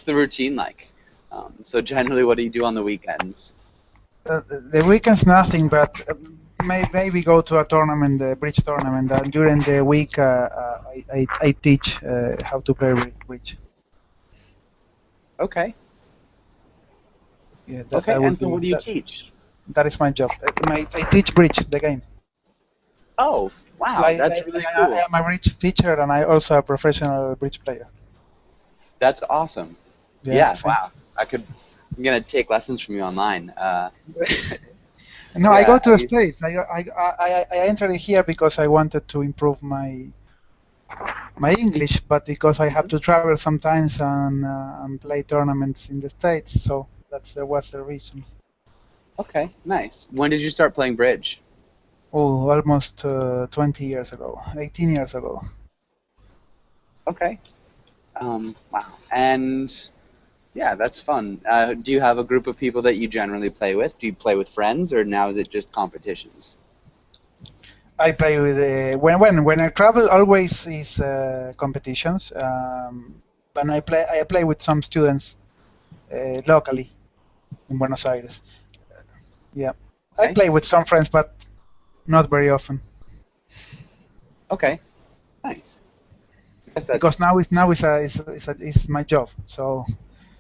the routine like? So generally, what do you do on the weekends? The weekends nothing, but maybe go to a tournament, the bridge tournament. And during the week, I teach how to play bridge. Okay. Yeah, Okay, that and would so be what do you teach? that is my job. I teach bridge, the game. Oh, wow, Like, that's really I cool. am a bridge teacher, and I also a professional bridge player. That's awesome. Yeah, Yeah, thank. wow. I'm gonna take lessons from you online. No, I go Yeah, to States. I entered here because I wanted to improve my English, but because I have Mhm. to travel sometimes and play tournaments in the States, so that was the reason. Okay, nice. When did you start playing bridge? Oh, almost 20 years ago, 18 years ago. Okay. Wow. And yeah, that's fun. Do you have a group of people that you generally play with? Do you play with friends, or now is it just competitions? I play with when I travel, always is competitions. When I play with some students locally in Buenos Aires. Yeah, I Okay. play with some friends, but not very often Okay. Nice. I guess because that's now it's my job. So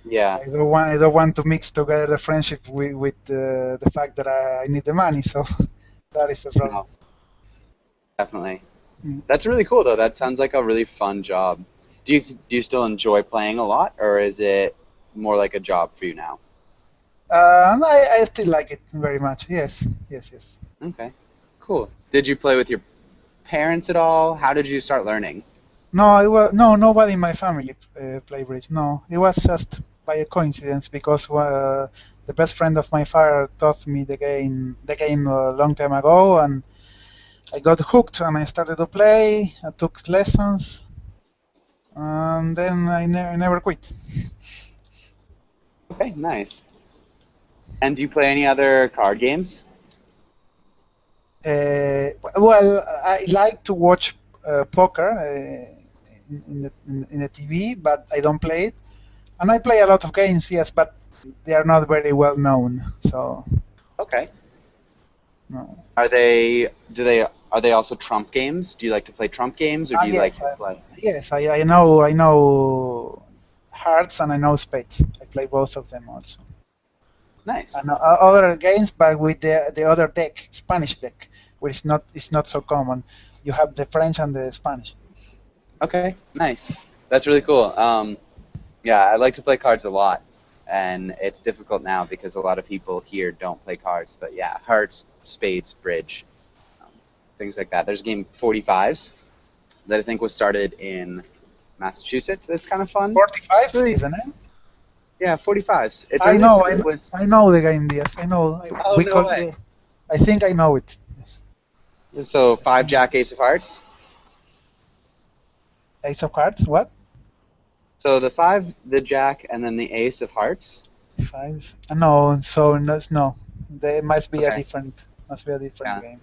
yeah. I don't want to mix together the friendship with the fact that I need the money. So that is the problem. No, definitely. Mm. That's really cool though. That sounds like a really fun job. Do you still enjoy playing a lot, or is it more like a job for you now? And I still like it very much. Yes, yes, yes. Okay. Cool. Did you play with your parents at all? How did you start learning? No, it was no nobody in my family play bridge. No, it was just by a coincidence because the best friend of my father taught me the game a long time ago, and I got hooked and I started to play. I took lessons, and then I never quit. Okay, nice. And do you play any other card games? Well, I like to watch poker in the TV, but I don't play it. And I play a lot of games, yes, but they are not very well known. So Okay. no. Are they also Trump games? Do you like to play Trump games, or do you like Yes, to play? yes, I know hearts and I know spades. I play both of them also. Nice. And other games, but with the other deck, Spanish deck, which is not so common. You have the French and the Spanish. Okay, nice. That's really cool. Yeah, I like to play cards a lot, and it's difficult now because a lot of people here don't play cards. But yeah, hearts, spades, bridge, um, things like that. There's a game 45s that I think was started in Massachusetts. That's kind of fun. It's 45 really is the name. yeah, 45s. It's I really know, it was. I know the game. Yes, I know. Oh We no call way. it. I think I know it. Yes. So five Jack Ace of Hearts. Ace of Hearts. What? So the five, the Jack, and then the Ace of Hearts. Five. No. So no. There must be a Okay. different. Must be a different Yeah. game.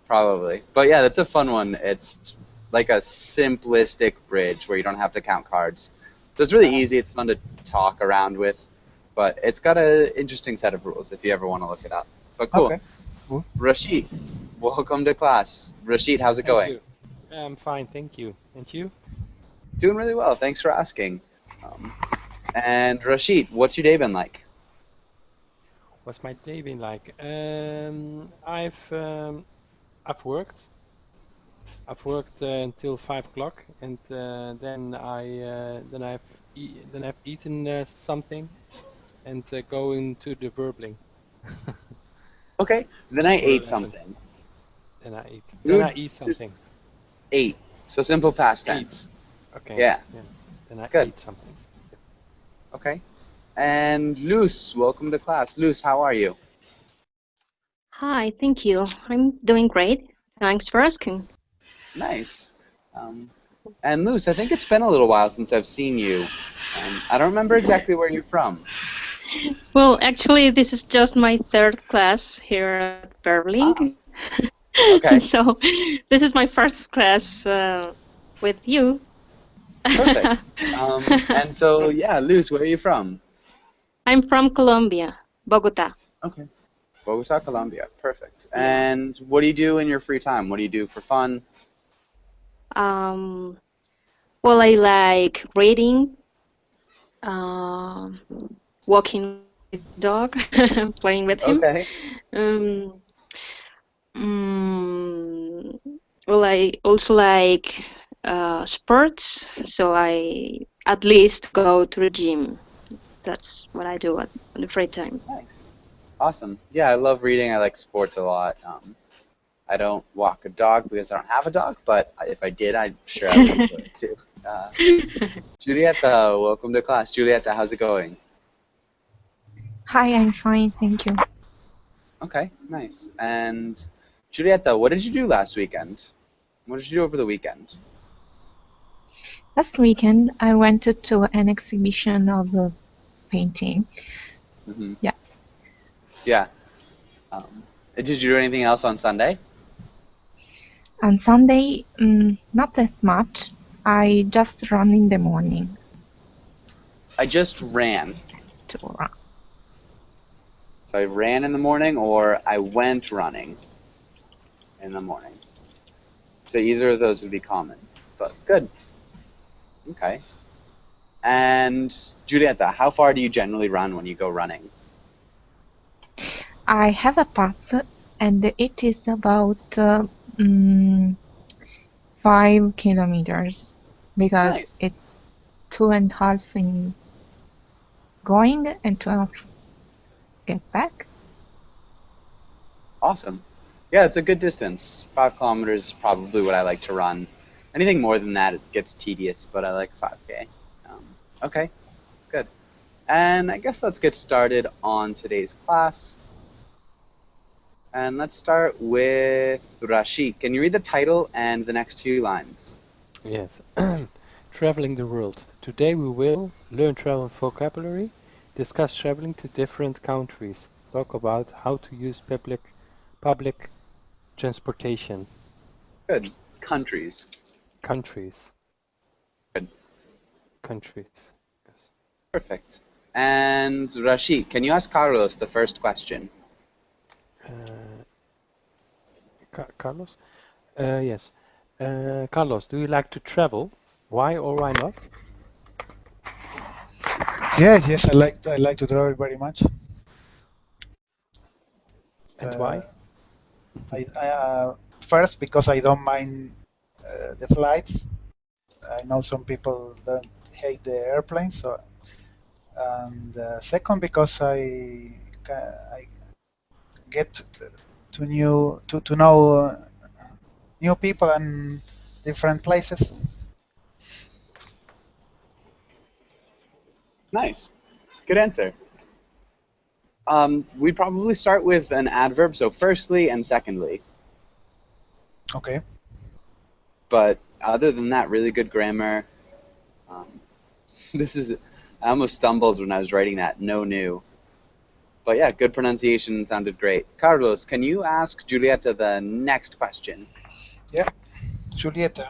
Probably. But yeah, that's a fun one. It's like a simplistic bridge where you don't have to count cards. So it's really Uh, easy. It's fun to talk around with. But it's got an interesting set of rules if you ever want to look it up. But cool. okay. Cool. Rashid, welcome to class. Rashid, how's it Thank going? you. I'm fine, thank you. And you? Doing really well. Thanks for asking. Um, and Rashid, what's your day been like? What's my day been like? I've worked. I've worked until 5 o'clock, and then I've eaten something and go into the Burbling. Okay. Then I ate Burlington. something. Then I eat. Then I Food eat something. ate. So simple past Ate. tense. Okay. Yeah. Yeah. Then I Good. ate something. Yep. Okay. And Luce, welcome to class. Luce, how are you? Hi, thank you. I'm doing great. Thanks for asking. Nice. Um, and Luce, I think it's been a little while since I've seen you. I don't remember exactly where you're from. Well, actually, this is just my third class here at Ah, Berling. okay. So this is my first class with you. Perfect. And so, yeah, Luz, where are you from? I'm from Colombia, Bogota. Okay. Bogota, Colombia. Perfect. Yeah. And what do you do in your free time? What do you do for fun? Um, well, I like reading, um, walking with my dog, playing with him. Okay. Um, mm, well, I also like sports, so I at least go to the gym. That's what I do at on the free time. Nice. Awesome. Yeah, I love reading. I like sports a lot. I don't walk a dog because I don't have a dog, but if I did, I'm sure I would enjoy it too. Uh, Julieta, welcome to class. Julieta, how's it going? Hi, I'm fine, thank you. Okay, nice. And Julieta, what did you do last weekend? What did you do over the weekend? Last weekend, I went to an exhibition of painting. Hmm. Yeah. Yeah. Did you do anything else on Sunday? On Sunday, not that much. I just run in the morning I just ran. to run. So I ran in the morning or I went running in the morning. So either of those would be common. But good. Okay. And Julieta, how far do you generally run when you go running? I have a path, and it is about 5 kilometers because Nice. it's 2.5 in going and 2.5 get back. Awesome. Yeah, it's a good distance. 5 kilometers is probably what I like to run. Anything more than that, it gets tedious, but I like 5K. Okay, good. And I guess let's get started on today's class. And let's start with Rashid. Can you read the title and the next few lines? Yes. Traveling the world. Today we will learn travel vocabulary, discuss traveling to different countries, talk about how to use public transportation. Good. Countries. Countries. Good. Countries. Yes. Perfect. And Rashid, can you ask Carlos the first question? Uh, Carlos? Yes. Carlos, do you like to travel? Why or why not? Yes, I like to travel very much. And Uh, why? First, because I don't mind the flights. I know some people don't hate the airplanes, so and second because I get to know new people and different places. Nice. Good answer. We'd probably start with an adverb, so firstly and secondly. Okay. But other than that, really good grammar. Um, I almost stumbled when I was writing that, no new. But yeah, good pronunciation, sounded great. Carlos, can you ask Julieta the next question? Yeah, Julieta,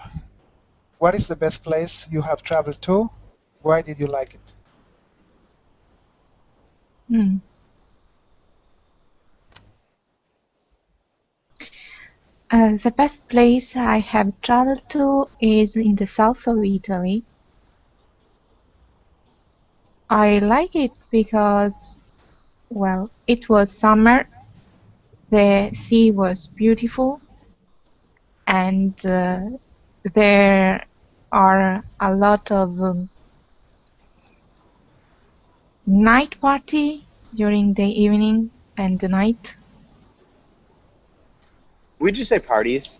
what is the best place you have traveled to? Why did you like it? Mm. The best place I have traveled to is in the south of Italy. I like it because, well, it was summer, the sea was beautiful, and there are a lot of night party during the evening and the night Would you say parties?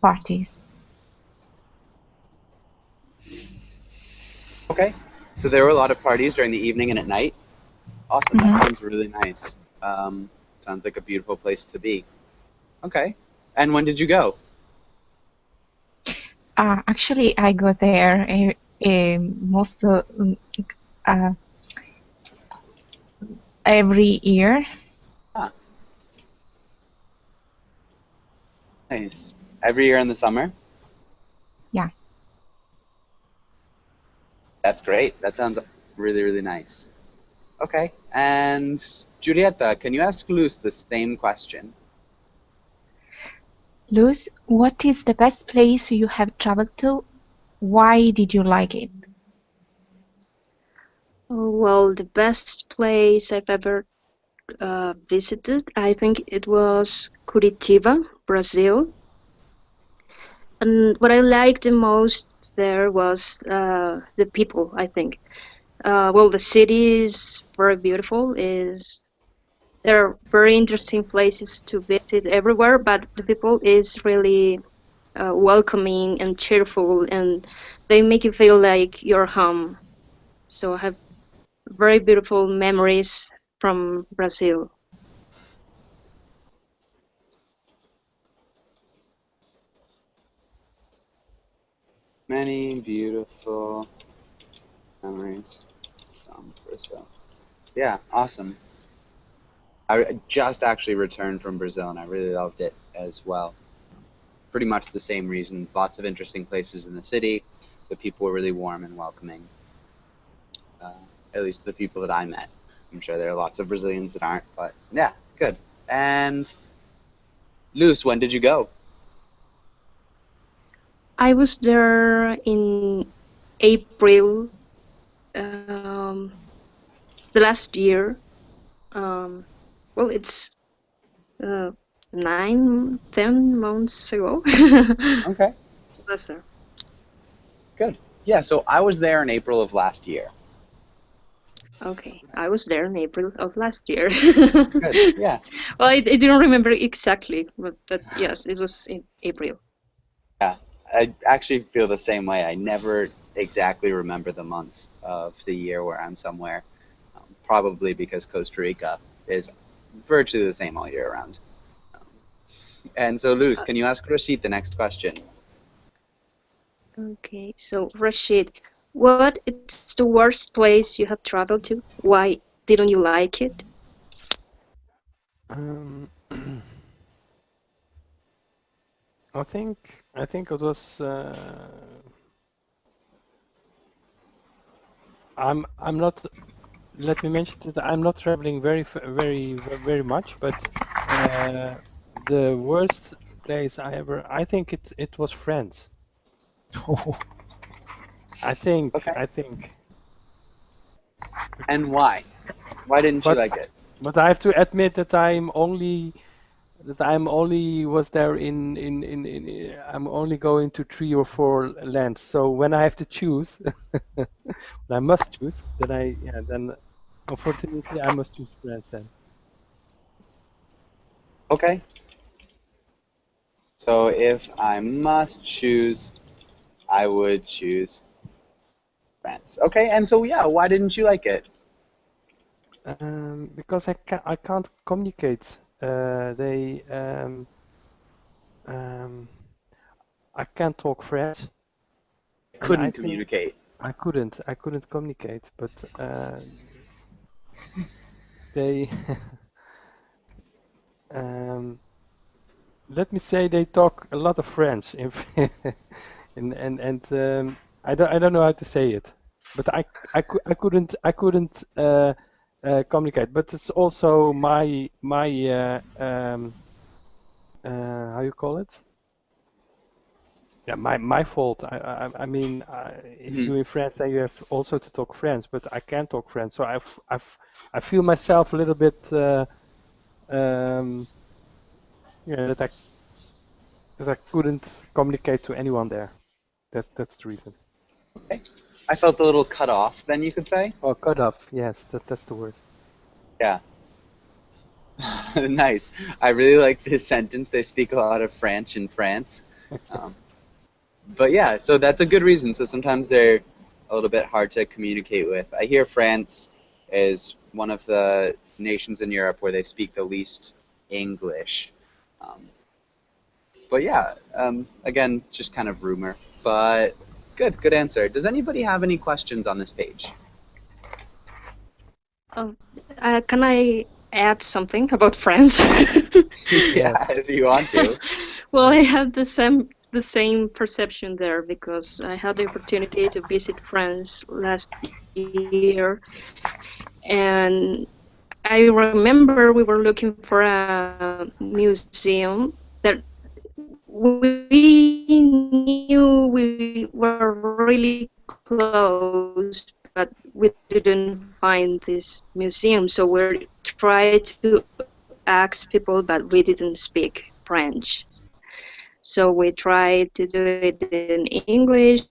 parties. Okay. So there were a lot of parties during the evening and at night. Awesome. That Mhm. sounds really nice. Sounds like a beautiful place to be. Okay. And when did you go? Actually, I go there most uh, every year. Ah, nice. Every year in the summer? Yeah. That's great. That sounds really, really nice. Okay. And Julieta, can you ask Luz the same question? Luz, what is the best place you have traveled to? Why did you like it? Oh, well, the best place I've ever visited, I think it was Curitiba, Brazil. And what I liked the most there was the people, I think. Well, the city is very beautiful. There are very interesting places to visit everywhere, but the people is really welcoming and cheerful, and they make you feel like you're home. So I have very beautiful memories from Brazil. Many beautiful memories from Brazil. Yeah, awesome. I just actually returned from Brazil and I really loved it as well. Pretty much the same reasons. Lots of interesting places in the city. The people were really warm and welcoming. At least the people that I met. I'm sure there are lots of Brazilians that aren't, but yeah, good. And Luz, when did you go? I was there in April, the last year. Well, it's uh, 10 months ago. Okay, Last year. good. Yeah, so I was there in April of last year. Okay, I was there in April of last year. Good, yeah. Well, I didn't remember exactly, but yes, it was in April. Yeah, I actually feel the same way. I never exactly remember the months of the year where I'm somewhere, probably because Costa Rica is virtually the same all year round. Um, and so, Luz, can you ask Rashid the next question? Okay, so Rashid, what is the worst place you have traveled to? Why didn't you like it? Um, I think it was. I'm not. Let me mention that I'm not traveling very much, but uh, the worst place I think it was France. Okay. I think, And why? Why didn't you but like it? but I have to admit that I'm only was there I'm only going to 3 or 4 lands. So when I have to choose, when I must choose, then unfortunately I must choose France then. Okay. So if I must choose, I would choose France. Okay, and so yeah, why didn't you like it? Because I can't communicate. They I can't talk French, and I Couldn't think communicate. I couldn't communicate, but they um, let me say they talk a lot of French I don't know how to say it, but I couldn't communicate. But it's also my how you call it? Yeah, my fault. I mean, if Mhm. you're in France, then you have also to talk French, but I can't talk French, so I feel myself a little bit yeah that I couldn't communicate to anyone there. That's the reason. Okay. I felt a little cut off, then you could say. Oh, cut off. Yes, that's the word. Yeah. Nice. I really like this sentence. They speak a lot of French in France. Um, but yeah, so that's a good reason. So sometimes they're a little bit hard to communicate with. I hear France is one of the nations in Europe where they speak the least English. Um, but yeah, again, just kind of rumor. But good answer. Does anybody have any questions on this page? Oh, can I add something about France? Yeah, if you want to. Well, I have the the same perception there because I had the opportunity to visit France last year, and I remember we were looking for a museum that we knew we were really close, but we didn't find this museum. So we tried to ask people, but we didn't speak French. So we tried to do it in English.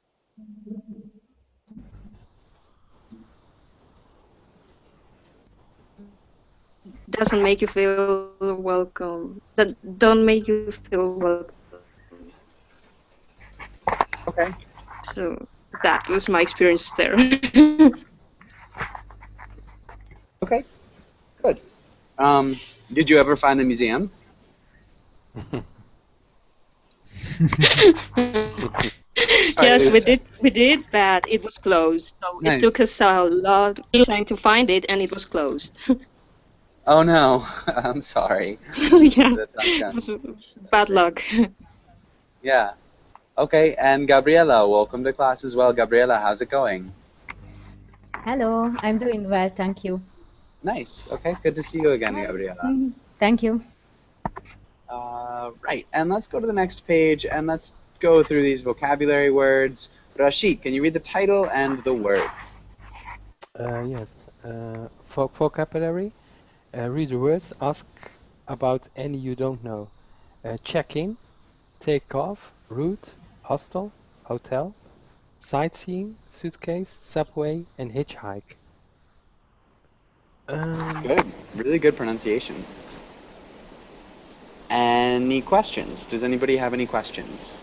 Doesn't make you feel welcome. That don't make you feel welcome. Okay. So that was my experience there. Okay. Good. Did you ever find the museum? Yes, we did, but it was closed. So it Nice. took us a lot of time to find it, and it was closed. Oh no, I'm sorry. Yeah, That sounds it kind was of bad frustrating. luck. Yeah. Okay, and Gabriela, welcome to class as well. Gabriela, how's it going? Hello, I'm doing well, thank you. Nice. Okay, good to see you again, Gabriela. Thank you. Right, and let's go to the next page and let's go through these vocabulary words. Rashid, can you read the title and the words? Yes. Vocabulary. Read the words. Ask about any you don't know. Check-in, take off, route, hostel, hotel, sightseeing, suitcase, subway, and hitchhike. Good. Really good pronunciation. Any questions? Does anybody have any questions?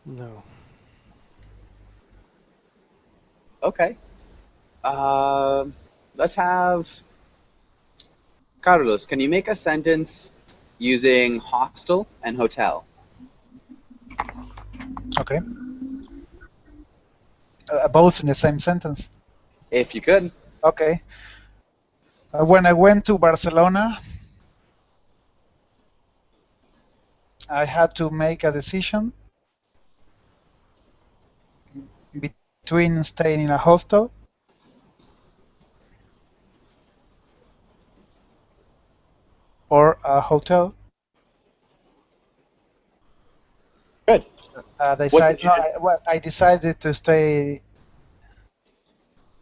No. Okay. Let's have Carlos. Can you make a sentence using hostel and hotel? Okay. Both in the same sentence. If you could. Okay. When I went to Barcelona, I had to make a decision between staying in a hostel or a hotel. Good. I decided to stay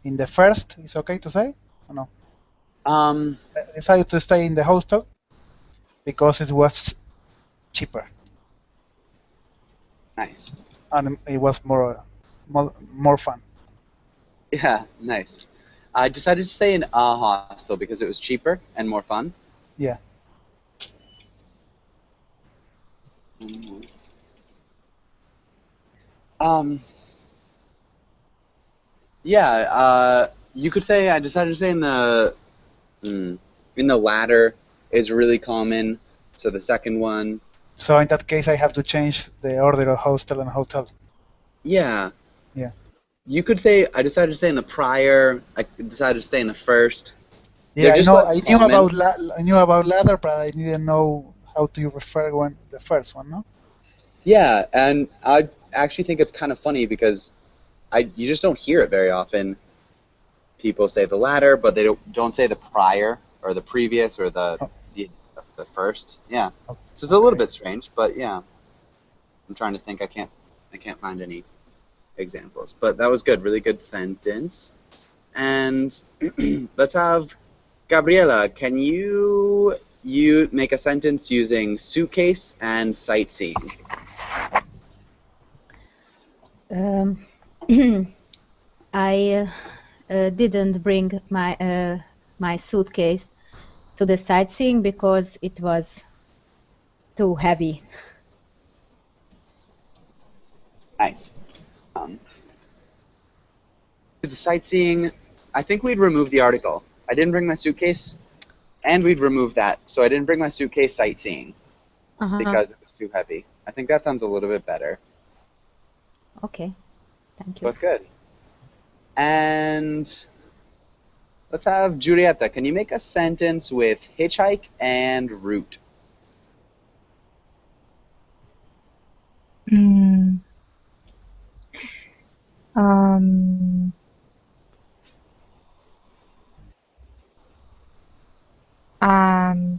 in the first. Is okay to say? Or no. I decided to stay in the hostel because it was cheaper. Nice. And it was more fun. Yeah, nice. I decided to stay in a hostel because it was cheaper and more fun. Yeah. Yeah, you could say I decided to stay in the latter is really common. So the second one. So in that case, I have to change the order of hostel and hotel. Yeah. Yeah. You could say I decided to stay in the prior. I decided to stay in the first. Yeah, They're just less I common. knew about ladder, but I didn't know how to refer the first one, no? Yeah, and I actually think it's kind of funny because you just don't hear it very often. People say the latter, but they don't say the prior or the previous or the first. Yeah, so it's a little bit strange, but yeah. I'm trying to think. I can't find any examples, but that was good. Really good sentence. And let's have Gabriela. Can you make a sentence using suitcase and sightseeing? I didn't bring my suitcase to the sightseeing because it was too heavy. Nice. The sightseeing, I think we'd remove the article. I didn't bring my suitcase, and we'd remove that. So I didn't bring my suitcase sightseeing because it was too heavy. I think that sounds a little bit better. Okay, thank you. But good. And Let's have Giulietta. Can you make a sentence with hitchhike and route? Mm, um, um,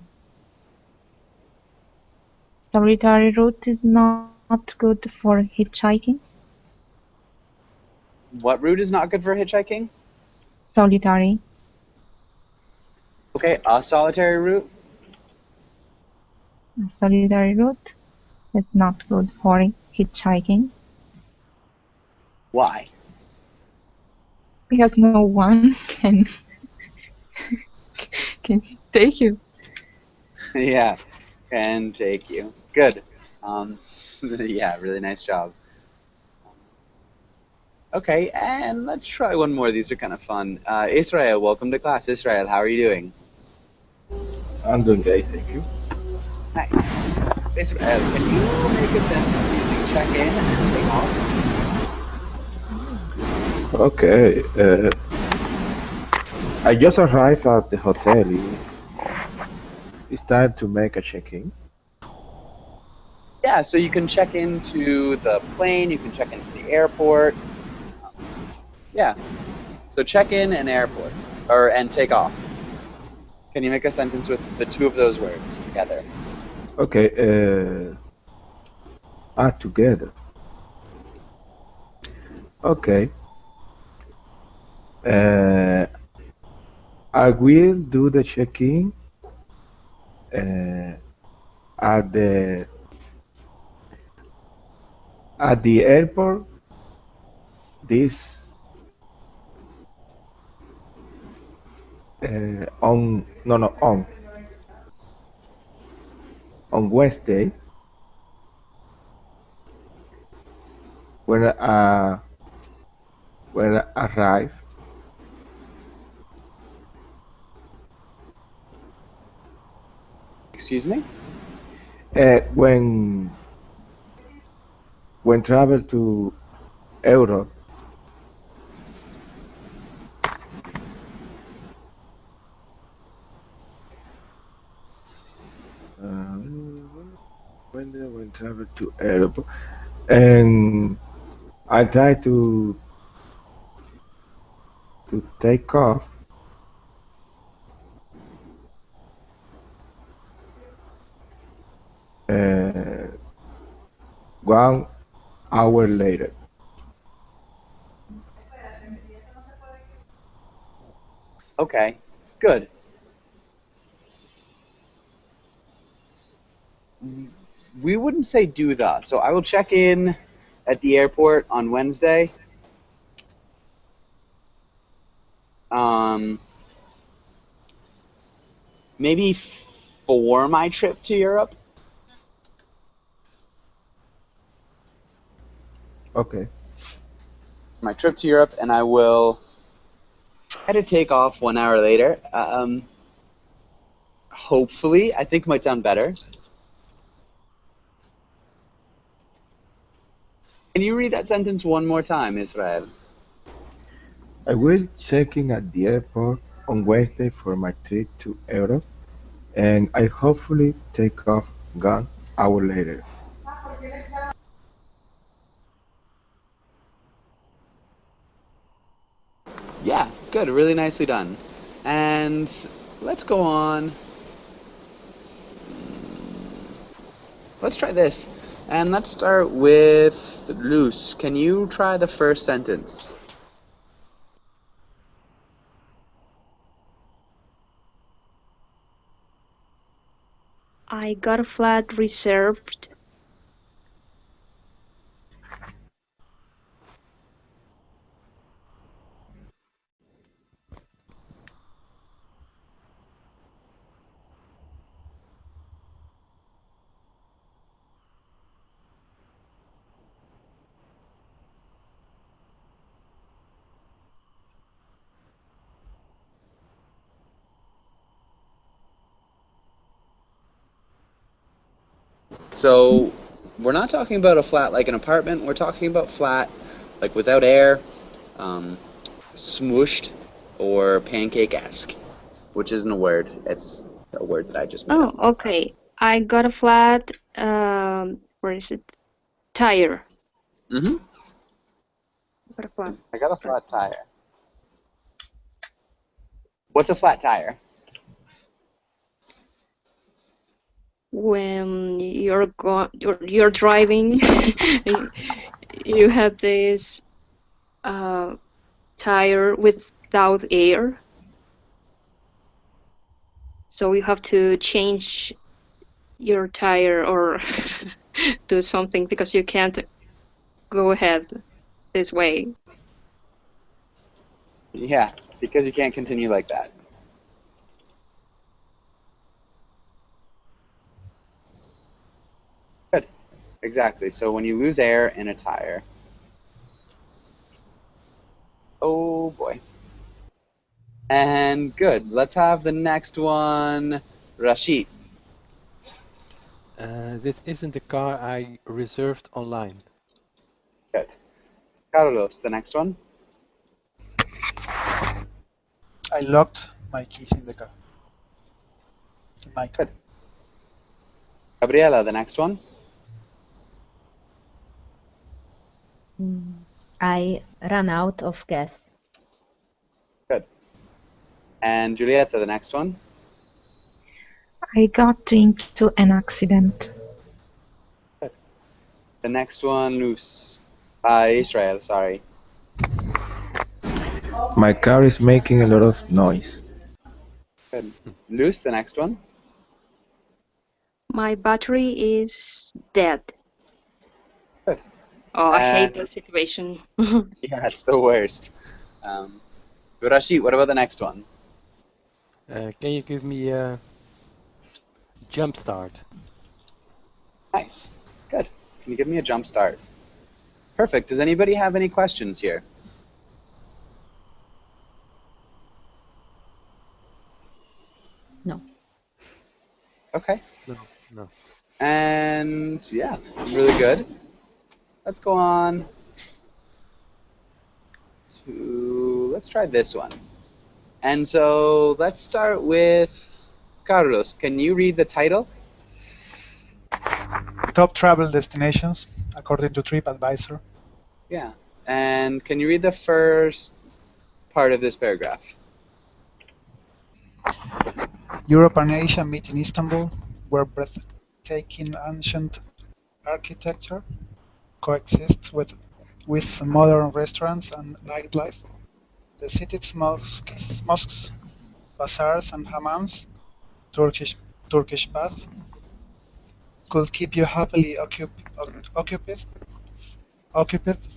Solitary route is not good for hitchhiking. What route is not good for hitchhiking? Solitary. Okay, a solitary route. Solitary route is not good for hitchhiking Why? because no one can take you. Yeah, can take you. Good. Yeah, really nice job. Okay, and let's try one more. These are kind of fun. Israel, welcome to class. Israel, how are you doing? I'm doing great, thank you. Nice. Israel, can you make a sentence using check in and take off? Okay, I just arrived at the hotel. It's time to make a check-in. Yeah, so you can check into the plane, you can check into the airport. Yeah, so check in and airport, and take off. Can you make a sentence with the two of those words together? Okay, together. Okay, uh, I will do the check-in uh, at the airport. This on no no on Wednesday when I arrive. Excuse me? When travel to Europe. When travel to Europe, and I try to take off 1 hour later. Okay, good. We wouldn't say do the. So I will check in at the airport on Wednesday. Um, maybe for my trip to Europe. Okay. My trip to Europe, and I will try to take off 1 hour later. Hopefully, I think might sound better. Can you read that sentence one more time, Israel? I will check in at the airport on Wednesday for my trip to Europe, and I hopefully take off 1 hour later. Yeah, good. Really nicely done. And let's go on. Let's try this. And let's start with Luz. Can you try the first sentence? I got a flat reserved. So we're not talking about a flat like an apartment. We're talking about flat like without air, smooshed. or pancake-esque, which isn't a word. It's a word that I just made Oh, up. okay. I got a flat, where is it? Tire. Mm-hmm. Got a flat. I got a flat tire. What's a flat tire? When you're driving, you have this tire without air, so you have to change your tire or do something because you can't go ahead this way. Yeah, because you can't continue like that. Good. Exactly. So when you lose air in a tire, oh boy. And good. Let's have the next one, Rashid. This isn't the car I reserved online. Good. Carlos, the next one. I locked my keys in the car. In my car. Good. Gabriela, the next one. I ran out of gas. Good. And Julieta, the next one. I got into an accident. Good. The next one, Luz. Israel, sorry. My car is making a lot of noise. Good. Luz, the next one. My battery is dead. Good. Oh, I hate And that situation. yeah, it's the worst. Rashid, what about the next one? Can you give me a jump start? Nice. Good. Can you give me a jump start? Perfect. Does anybody have any questions here? No. Okay. No. And yeah, really good. Let's go on to, let's try this one. And so let's start with Carlos. Can you read the title? Top travel destinations according to TripAdvisor. Yeah. And can you read the first part of this paragraph? Europe and Asia meet in Istanbul, where breathtaking ancient architecture coexists with modern restaurants and nightlife. The city's mosques, bazaars, and hammams, Turkish bath, could keep you happily occupied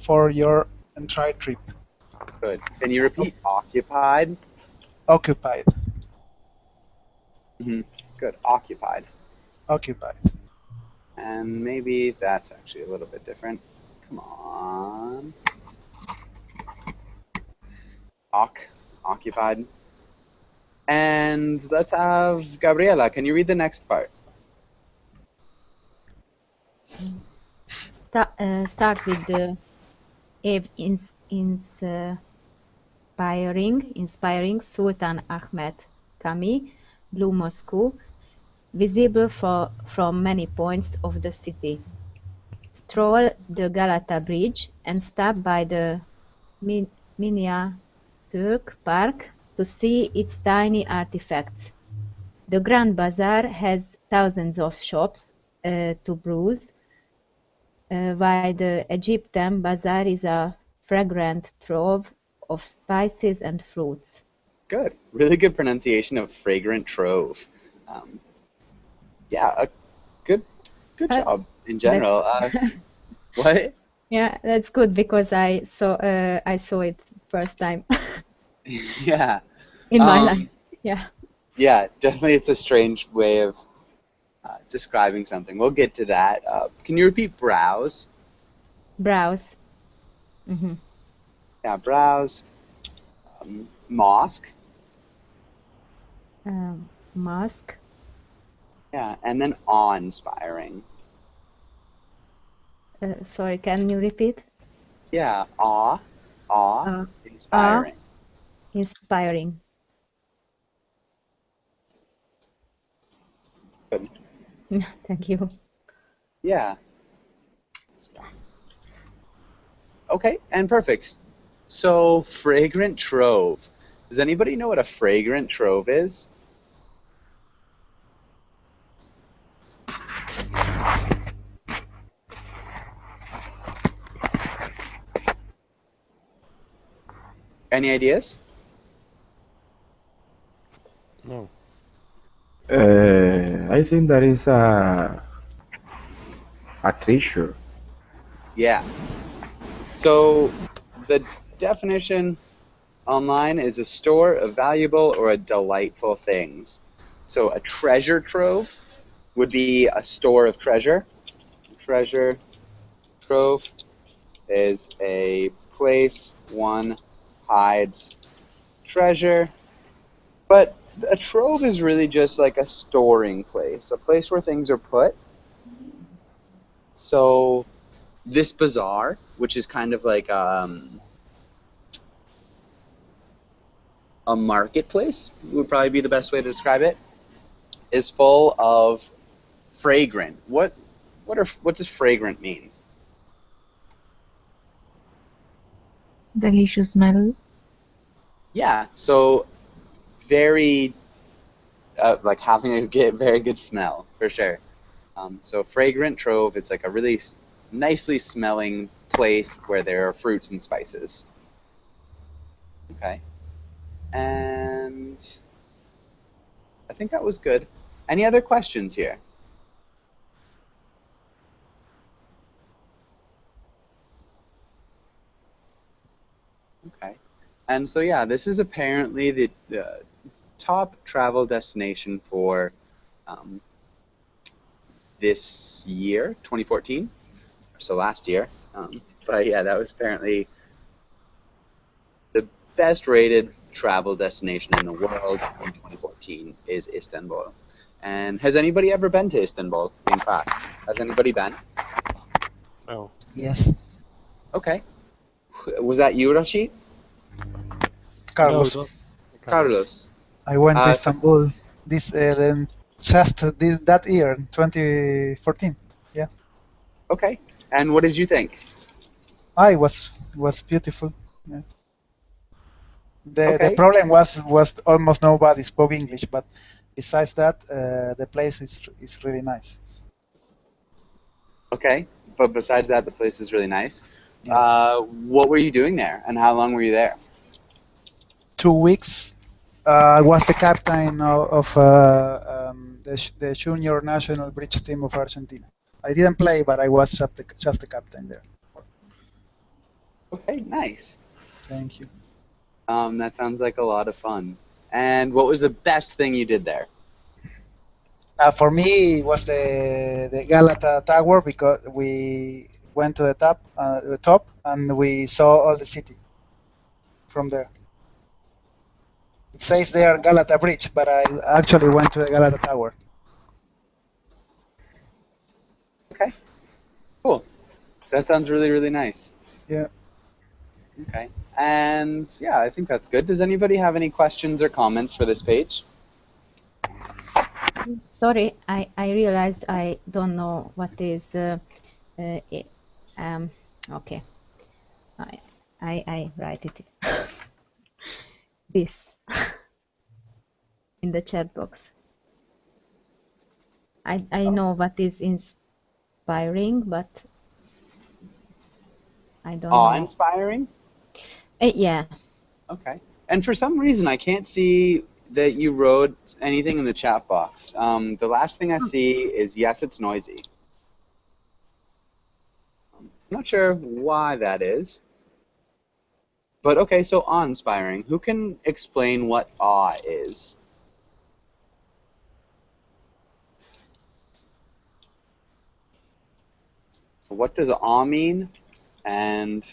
for your entire trip. Good. Can you repeat occupied? Occupied. Good. Occupied. Occupied. And maybe that's actually a little bit different. Come on. Occupied. And let's have Gabriela. Can you read the next part? Start with the inspiring Sultan Ahmed Khami Blue Mosque, visible from many points of the city. Stroll the Galata Bridge and stop by the Miniaturk Park to see its tiny artifacts. The Grand Bazaar has thousands of shops to browse, while the Egyptian Bazaar is a fragrant trove of spices and fruits. Good. Really good pronunciation of fragrant trove. Yeah, a good job in general. What? Yeah, that's good because I saw it first time Yeah. in my life. Yeah. Yeah, definitely it's a strange way of describing something. We'll get to that. Can you repeat browse? Browse. Yeah, browse. Mosque. Mosque. Yeah, and then awe-inspiring. Sorry, can you repeat? Yeah, awe-inspiring. inspiring. Good. Thank you. Yeah. Okay, and perfect. So, fragrant trove. Does anybody know what a fragrant trove is? Any ideas? No. I think that is a treasure. Yeah. So, the definition online is a store of valuable or a delightful things. So, a treasure trove would be a store of treasure. Treasure trove is a place one hides treasure. But a trove is really just like a storing place, a place where things are put. So this bazaar, which is kind of like a marketplace, would probably be the best way to describe it, is full of fragrant. What does fragrant mean? Delicious smell. Yeah, so very like having a very good smell for sure. So fragrant trove, it's like a really nicely smelling place where there are fruits and spices. Okay, and I think that was good. Any other questions here? Okay, and so yeah, this is apparently the top travel destination for um, this year, 2014. So last year. But yeah, that was apparently the best rated travel destination in the world in 2014 is Istanbul. And has anybody ever been to Istanbul in class? Has anybody been? No. Yes, Okay. Was that you, Rashid? No, it Carlos. was Carlos. Carlos. I went to So, Istanbul this then just that year, 2014. Yeah, okay. And what did you think? I was beautiful. Yeah. The Okay. problem was almost nobody spoke English, but besides that, the place is really nice. Okay. But besides that, the place is really nice. Yeah. What were you doing there, and how long were you there? 2 weeks. I was the captain of the junior national bridge team of Argentina. I didn't play, but I was just the captain there. Okay, nice. Thank you. That sounds like a lot of fun. And what was the best thing you did there? For me, it was the Galata Tower because we went to the top, and we saw all the city from there. It says there Galata Bridge, but I actually went to the Galata Tower. Okay, cool. That sounds really, really nice. Yeah. Okay. And yeah, I think that's good. Does anybody have any questions or comments for this page? Sorry, I realized I don't know what is okay. I write it this in the chat box. I know what is inspiring, but I don't know. Awe-inspiring? Yeah. Okay. And for some reason, I can't see that you wrote anything in the chat box. The last thing I see is yes, it's noisy. I'm not sure why that is. But okay, so awe-inspiring. Who can explain what awe is? So what does awe mean? And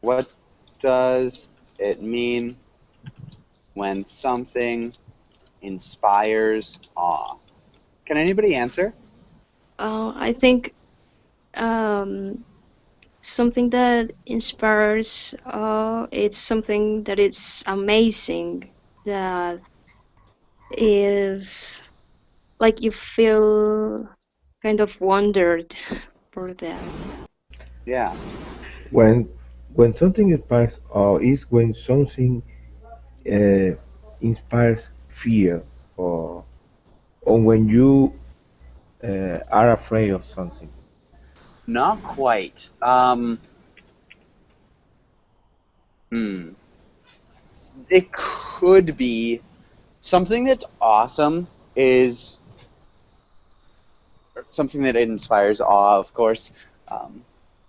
what does it mean when something inspires awe? Can anybody answer? I think um, something that inspires. It's something that is amazing. That is like you feel kind of wondered for that. Yeah. When when something inspires or is when something uh, inspires fear or when you are afraid of something. Not quite. Hmm. It could be something that's awesome is something that inspires awe, of course. Um,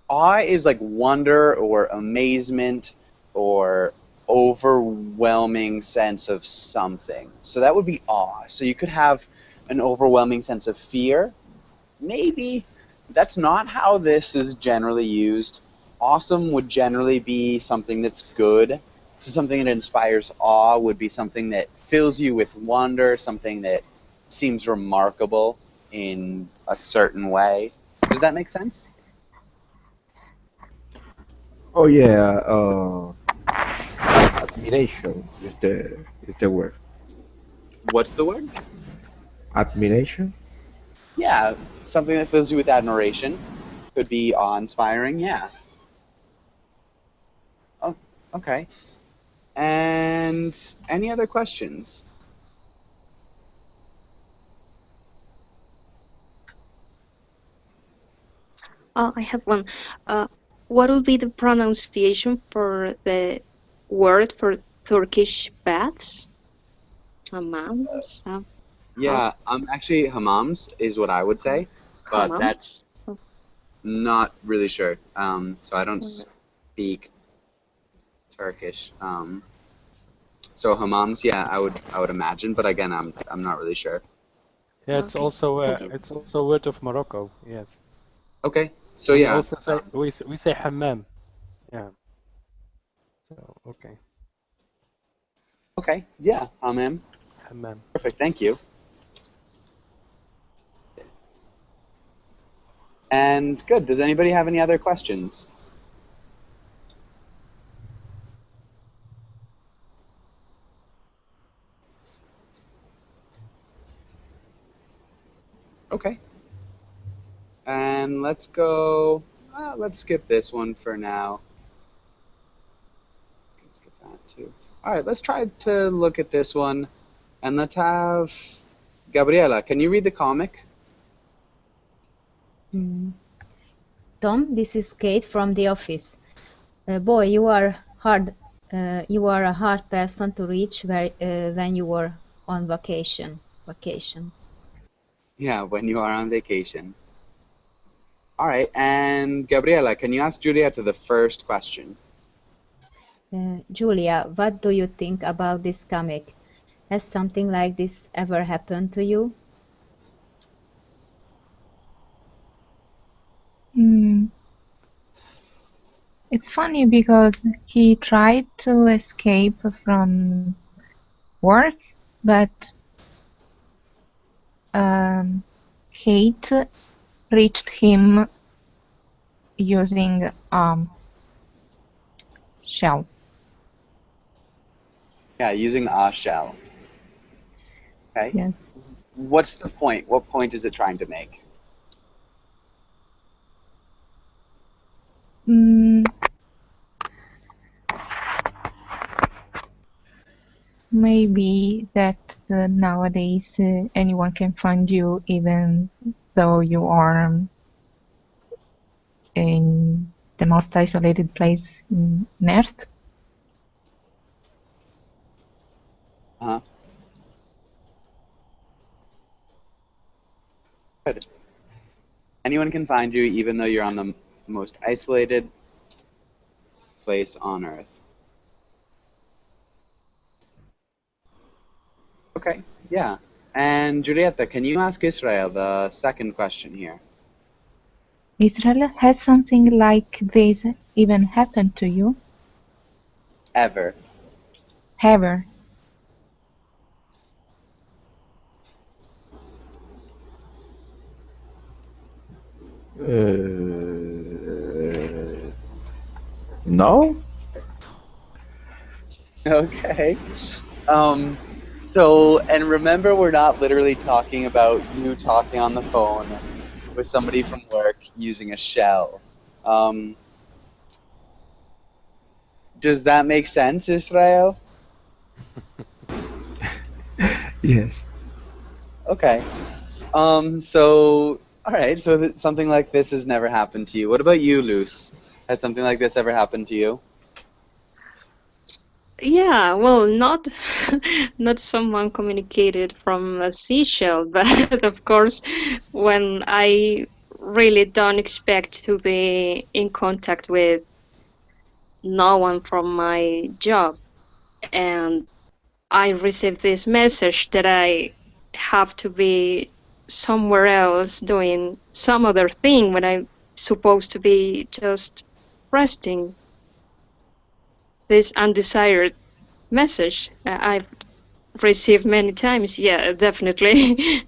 Awe is like wonder or amazement or overwhelming sense of something. So that would be awe. So you could have an overwhelming sense of fear. Maybe that's not how this is generally used. Awesome would generally be something that's good. So something that inspires awe would be something that fills you with wonder, something that seems remarkable in a certain way. Does that make sense? Oh yeah, admiration is the word. What's the word? Admiration. Yeah, something that fills you with admiration. Could be awe-inspiring, yeah. Oh, okay. And any other questions? I have one. Uh, what would be the pronunciation for the word for Turkish baths? Hammams? Yeah, actually, hammams is what I would say, but that's Hammams? Oh, not really sure. So I don't mm, speak Turkish. So hammams, yeah, I would imagine, but again, I'm not really sure. Yeah, okay, thank you. it's also a word of Morocco. Yes, Okay, so we yeah, also say we say hammam. Yeah. So okay, okay, yeah, hammam. hammam. Perfect, thank you. And good. Does anybody have any other questions? Okay. And let's go. Let's skip this one for now. Let's skip that too. All right, let's try to look at this one, and let's have Gabriela. Can you read the comic? Mm. Tom, this is Kate from the office. Boy, you are a hard person to reach when you are on vacation. Vacation. Yeah, when you are on vacation. All right, and Gabriela, can you ask Julieta the first question? Julia, what do you think about this comic? Has something like this ever happened to you? Mm, it's funny because he tried to escape from work, but Kate reached him using shell. Yeah, using a shell. Okay. Yes. What's the point? What point is it trying to make? Mm, maybe that nowadays anyone can find you even though you are in the most isolated place in Earth. Uh-huh. Good. Anyone can find you even though you're on the most isolated place on Earth. Okay, yeah. And Julieta, can you ask Israel the second question here? Israel, has something like this even happened to you? Ever. Ever? No? Okay. So, and remember, we're not literally talking about you talking on the phone with somebody from work using a shell. Does that make sense, Israel? Yes. Okay. So, all right. So something like this has never happened to you. What about you, Luce? Has something like this ever happened to you? Yeah, well, not not someone communicated from a seashell, but of course, when I really don't expect to be in contact with no one from my job, and I received this message that I have to be somewhere else doing some other thing when I'm supposed to be just resting. This undesired message I've received many times. Yeah, definitely.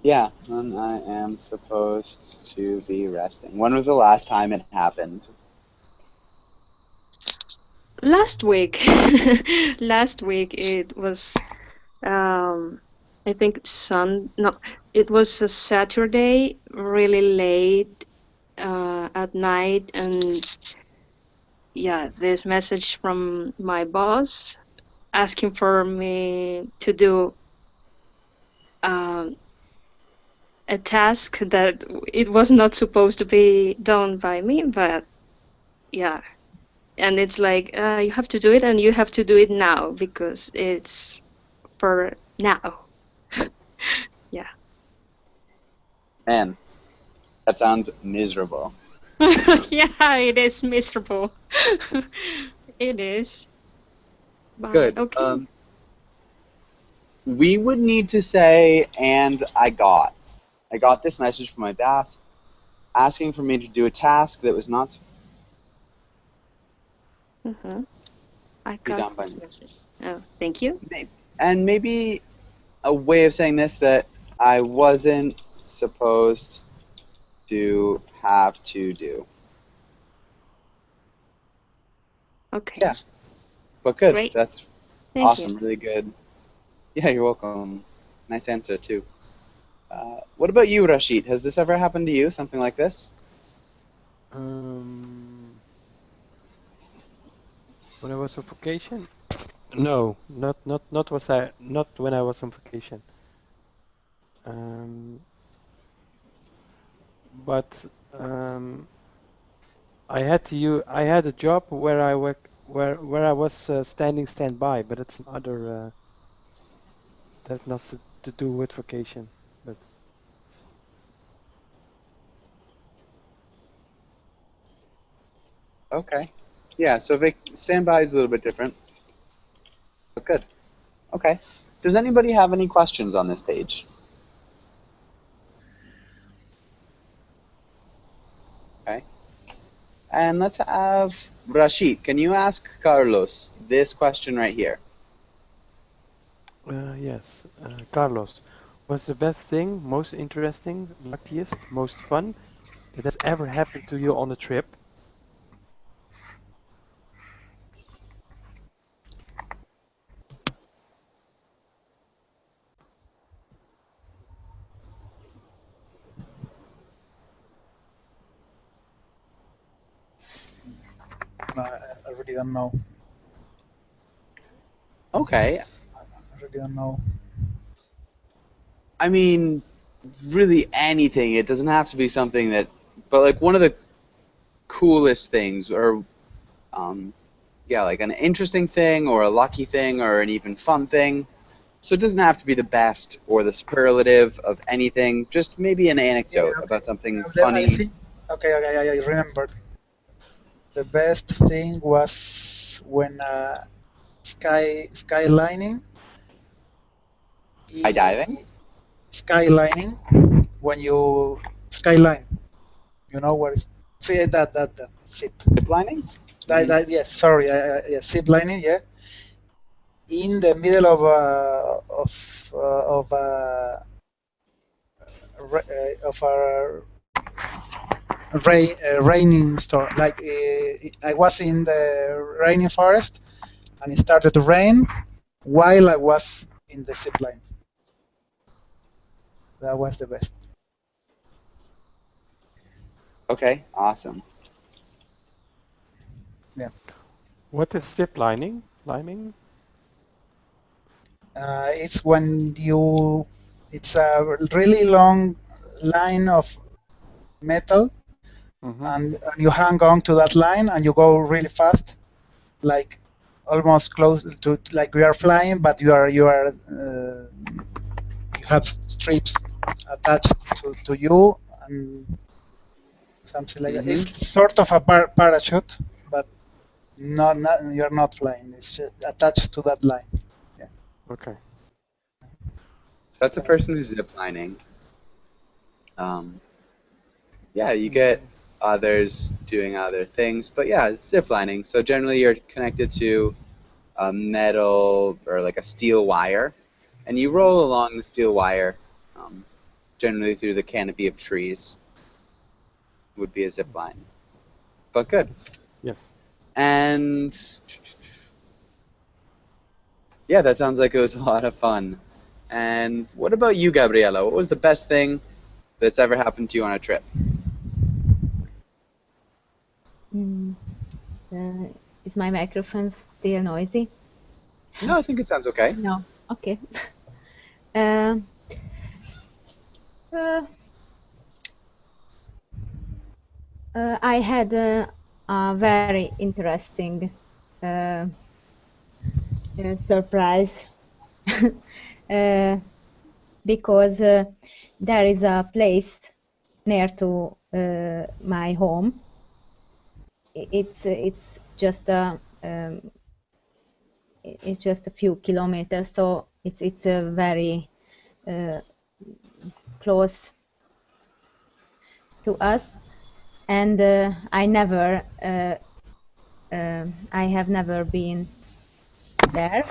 Yeah, and I am supposed to be resting. When was the last time it happened? Last week, last week it was, I think no, it was a Saturday, really late at night, and yeah, this message from my boss asking for me to do um, a task that it was not supposed to be done by me, but yeah, and it's like you have to do it and you have to do it now because it's for now. Yeah. Man, that sounds miserable. Yeah, it is miserable. It is. But Good. okay. We would need to say, and I got. I got this message from my boss asking for me to do a task that was not supposed I to be got done by this me. message. Oh, thank you. And maybe a way of saying this that I wasn't supposed to have to do. Okay. Yeah, but good. Great. That's Thank you. awesome. Really good. Yeah, you're welcome. Nice answer, too. What about you, Rashid? Has this ever happened to you, something like this? When I was on vacation? No, not when I was on vacation. But I had a job where I work where I was standing standby, but it's another that's not to do with vacation. But Okay. Yeah, so standby is a little bit different, but good. Okay. Does anybody have any questions on this page? Okay. And let's have Rashid. Can you ask Carlos this question right here? yes, Carlos, what's the best thing, most interesting, luckiest, most fun that has ever happened to you on a trip? I really don't know. Okay. I really don't know. I mean, really anything. It doesn't have to be something that, but like one of the coolest things, or yeah, like an interesting thing, or a lucky thing, or an even fun thing. So it doesn't have to be the best or the superlative of anything. Just maybe an Yeah, anecdote okay. about something I funny. think. Okay, I remembered. The best thing was when skylining. Skydiving? Skylining. When you skyline, you know what is? See that zip. Ziplining? Yes, sorry, yeah, zip lining, yeah. In the middle of of a raining storm. Like I was in the raining forest, and it started to rain while I was in the zip line. That was the best. Okay, awesome. Yeah. What is zip lining? Liming? It's when it's a really long line of metal, and you hang on to that line, and you go really fast, like almost close to like you are flying, but you have strips attached to you and something like that. It's sort of a parachute, but not you're not flying. It's just attached to that line. Yeah. Okay. That's a person who's ziplining. Yeah, you get others doing other things, but yeah, ziplining. So generally, you're connected to a metal or like a steel wire, and you roll along the steel wire, generally through the canopy of trees. Would be a zip line. But good. Yes. And yeah, that sounds like it was a lot of fun. And what about you, Gabriela? What was the best thing that's ever happened to you on a trip? Is my microphone still noisy? No, I think it sounds okay. No. Okay. Um, I had a very interesting surprise because there is a place near to my home. It's just it's just a few kilometers, so it's a very close to us, and I have never been there.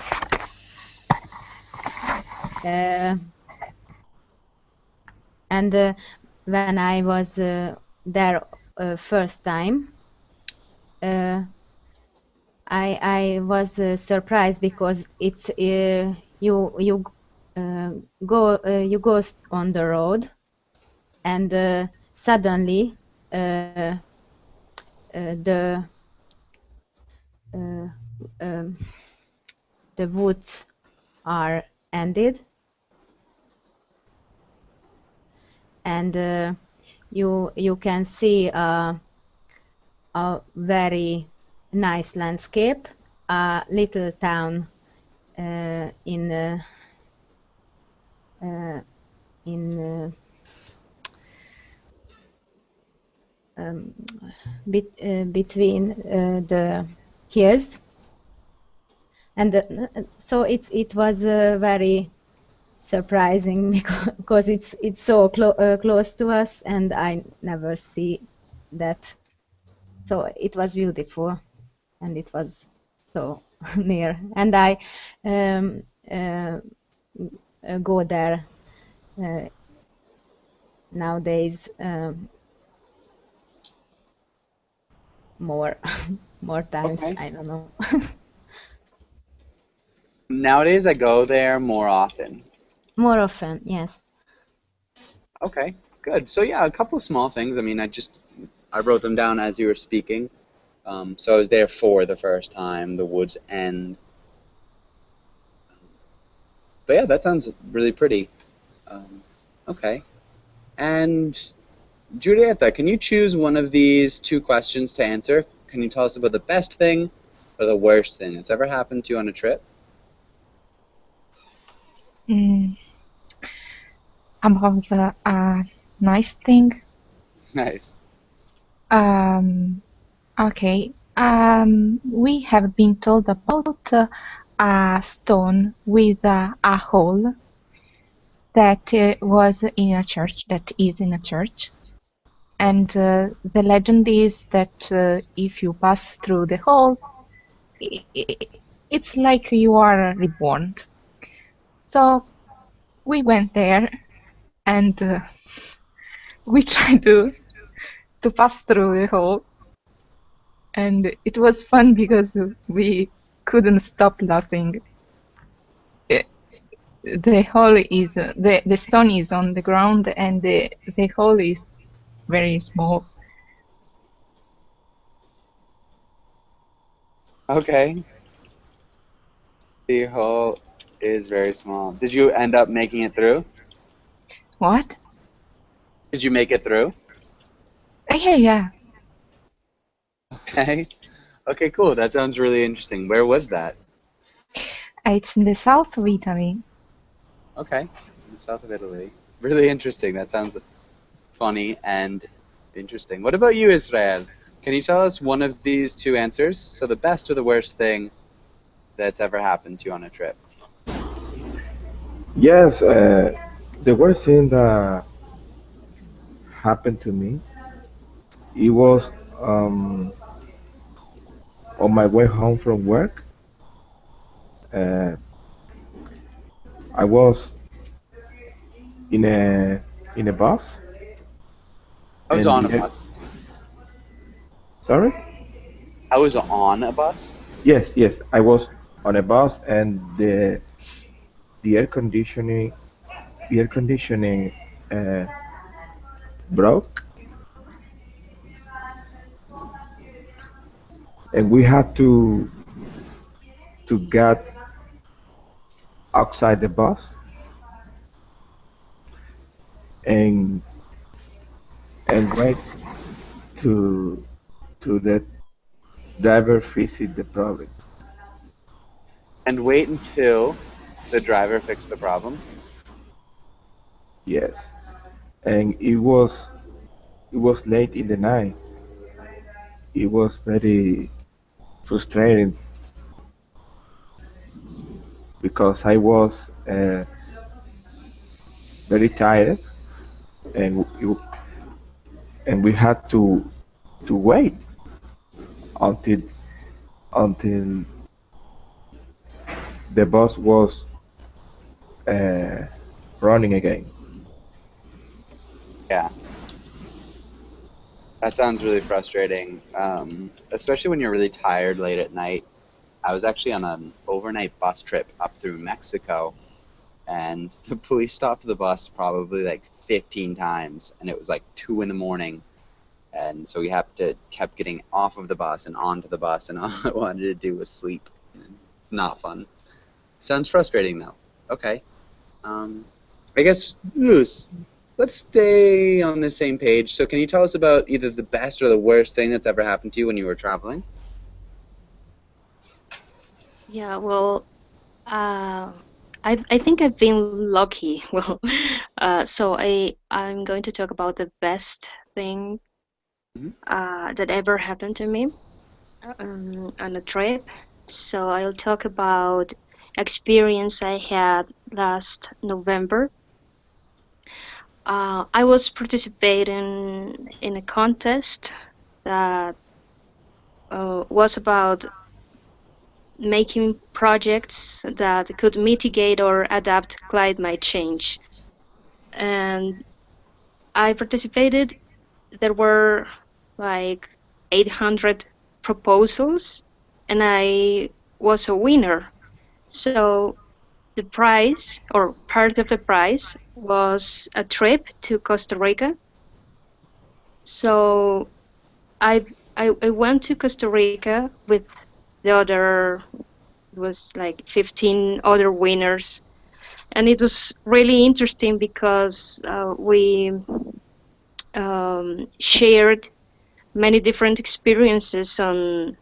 And when I was there first time, I was surprised because it's you go on the road, and suddenly the woods are ended, and you can see a very nice landscape, a little town in between the hills, and so it was very surprising because it's so close to us, and I never see that. So it was beautiful, and it was so near, and I go there nowadays more times. Okay. I don't know. Nowadays, I go there more often. More often, yes. Okay, good. So yeah, a couple of small things. I mean, I wrote them down as you were speaking. So I was there for the first time, the Woods End. But yeah, that sounds really pretty. Okay. And Julieta, can you choose one of these two questions to answer? Can you tell us about the best thing or the worst thing that's ever happened to you on a trip? About the nice thing. Nice. Okay. We have been told about a stone with a hole that was in a church, that is in a church. And the legend is that if you pass through the hole, it's like you are reborn. So we went there, and we tried to pass through the hole, and it was fun because we couldn't stop laughing. Eh, The hole is the stone is on the ground, and the hole is very small. Okay. The hole is very small. Did you end up making it through? What? Did you make it through? Yeah. Okay. Okay, cool. That sounds really interesting. Where was that? It's in the south of Italy. Okay. In the south of Italy. Really interesting. That sounds funny and interesting. What about you, Israel? Can you tell us one of these two answers? So the best or the worst thing that's ever happened to you on a trip? Yes, the worst thing that happened to me, it was on my way home from work. Uh, I was in a bus, I was and on a bus. sorry? I was on a bus. Yes, I was on a bus, and the air conditioning uh, broke, and we had to get outside the bus and wait to the driver visit the problem. And wait until the driver fixed the problem. Yes, and it was late in the night. It was very frustrating because I was very tired, and we had to wait until until the bus was uh, running again. Yeah, that sounds really frustrating. Especially when you're really tired late at night. I was actually on an overnight bus trip up through Mexico, and the police stopped the bus probably like 15 times, and it was like 2 in the morning, and so we kept getting off of the bus and onto the bus, and all I wanted to do was sleep. Not fun. Sounds frustrating though. Okay. I guess, Luz, let's stay on the same page. So can you tell us about either the best or the worst thing that's ever happened to you when you were traveling? Yeah, well, I think I've been lucky. Well, so I'm going to talk about the best thing Mhm. that ever happened to me on a trip. So I'll talk about experience I had last November. I was participating in a contest that was about making projects that could mitigate or adapt climate change. And I participated. There were like 800 proposals, and I was a winner. So the prize, or part of the prize, was a trip to Costa Rica. So I I went to Costa Rica with the other, it was like 15 other winners, and it was really interesting because we shared many different experiences on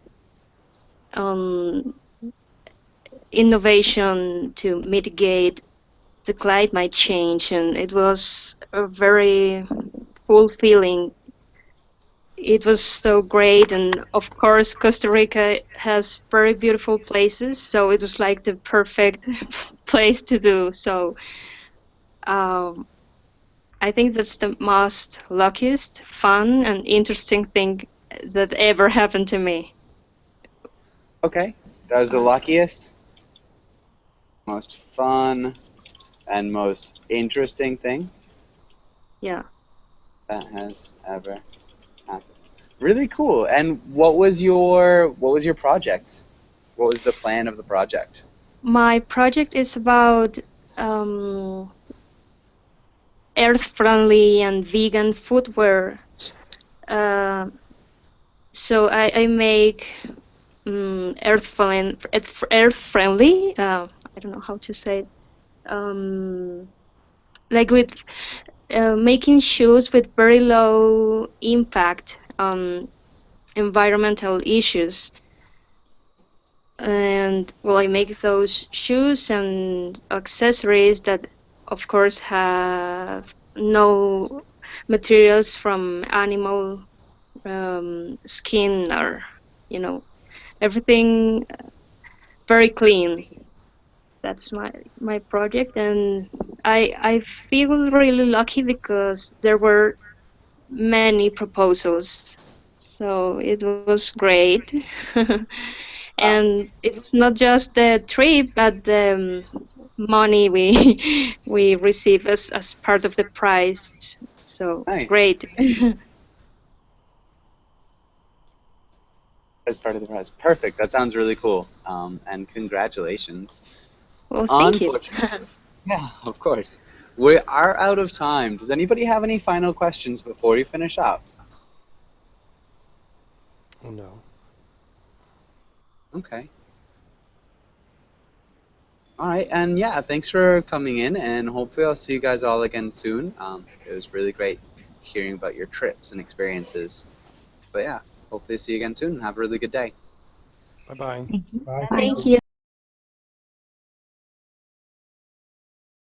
innovation to mitigate the climate change, and it was a very fulfilling. It was so great, and of course, Costa Rica has very beautiful places, so it was like the perfect place to do. So um, I think that's the most luckiest, fun, and interesting thing that ever happened to me. Okay. That was the luckiest, most fun, and most interesting thing Yeah. that has ever Really cool. And what was your project? What was the plan of the project? My project is about earth-friendly and vegan footwear. So I make earth-friendly. I don't know how to say it. Like with making shoes with very low impact on environmental issues. And well, I make those shoes and accessories that, of course, have no materials from animal skin, or everything very clean. That's my project, and I feel really lucky because there were many proposals, so it was great. And it was not just the trip, but the money we we receive as part of the prize. So Nice. great. As part of the prize. Perfect. That sounds really cool. And congratulations. Well, thank you. Unfortunately. Yeah, of course. We are out of time. Does anybody have any final questions before we finish up? No. Okay. All right, and yeah, thanks for coming in, and hopefully I'll see you guys all again soon. It was really great hearing about your trips and experiences. But yeah, hopefully see you again soon. Have a really good day. Bye-bye. Thank you. Bye. Bye. Thank you.